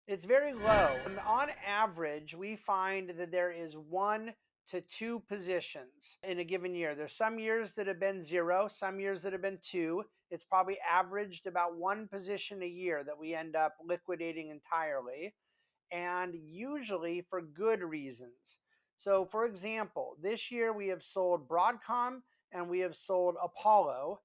It's very low. On average, we find that there is 1 to 2 positions in a given year. There's some years that have been zero, some years that have been two. It's probably averaged about 1 position a year that we end up liquidating entirely, and usually for good reasons. So, for example, this year we have sold Broadcom and we have sold Apollo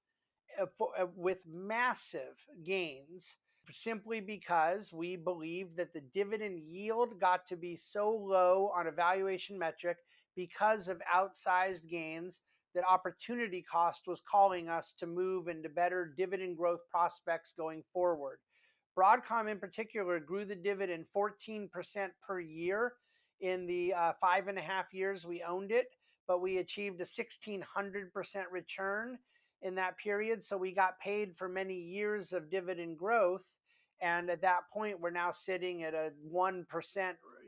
with massive gains, simply because we believe that the dividend yield got to be so low on a valuation metric because of outsized gains that opportunity cost was calling us to move into better dividend growth prospects going forward. Broadcom, in particular, grew the dividend 14% per year in the 5.5 years we owned it, but we achieved a 1,600% return in that period. So we got paid for many years of dividend growth. And at that point, we're now sitting at a 1%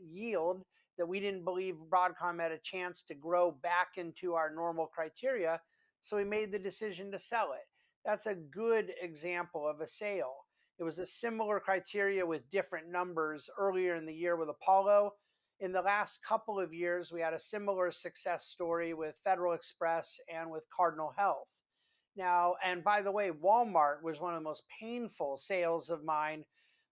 yield that we didn't believe Broadcom had a chance to grow back into our normal criteria. So we made the decision to sell it. That's a good example of a sale. It was a similar criteria with different numbers earlier in the year with Apollo. In the last couple of years, we had a similar success story with Federal Express and with Cardinal Health. Now, and by the way, Walmart was one of the most painful sales of mine,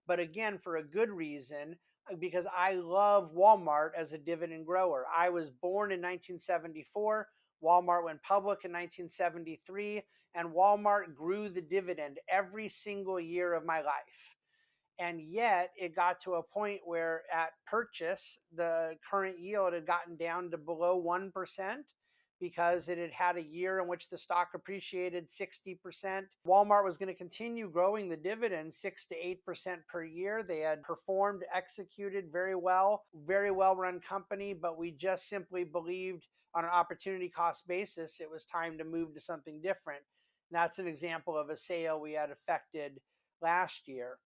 but again, for a good reason, because I love Walmart as a dividend grower. I was born in 1974. Walmart went public in 1973, and Walmart grew the dividend every single year of my life. And yet it got to a point where at purchase, the current yield had gotten down to below 1% because it had had a year in which the stock appreciated 60%. Walmart was going to continue growing the dividend 6 to 8% per year. They had performed, executed very well run company, but we just simply believed on an opportunity cost basis it was time to move to something different. And that's an example of a sale we had effected last year.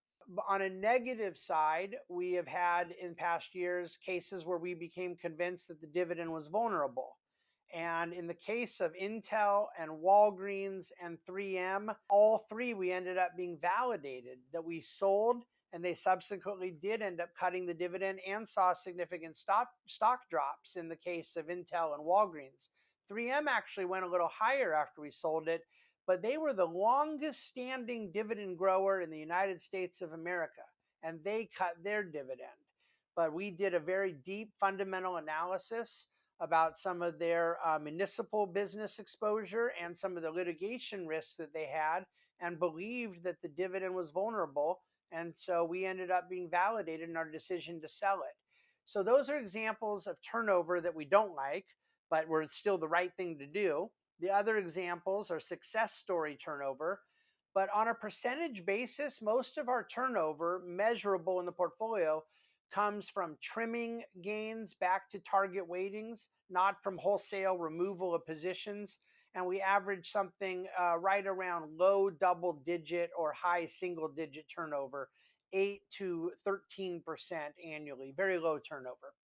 On a negative side, we have had in past years cases where we became convinced that the dividend was vulnerable. And in the case of Intel and Walgreens and 3M, all three we ended up being validated that we sold, and they subsequently did end up cutting the dividend and saw significant stock drops in the case of Intel and Walgreens. 3M actually went a little higher after we sold it, but they were the longest standing dividend grower in the United States of America, and they cut their dividend. But we did a very deep fundamental analysis about some of their municipal business exposure and some of the litigation risks that they had, and believed that the dividend was vulnerable. And so we ended up being validated in our decision to sell it. So those are examples of turnover that we don't like, but were still the right thing to do. The other examples are success story turnover. But on a percentage basis, most of our turnover measurable in the portfolio comes from trimming gains back to target weightings, not from wholesale removal of positions. And we average something right around low double digit or high single digit turnover, 8 to 13% annually, very low turnover.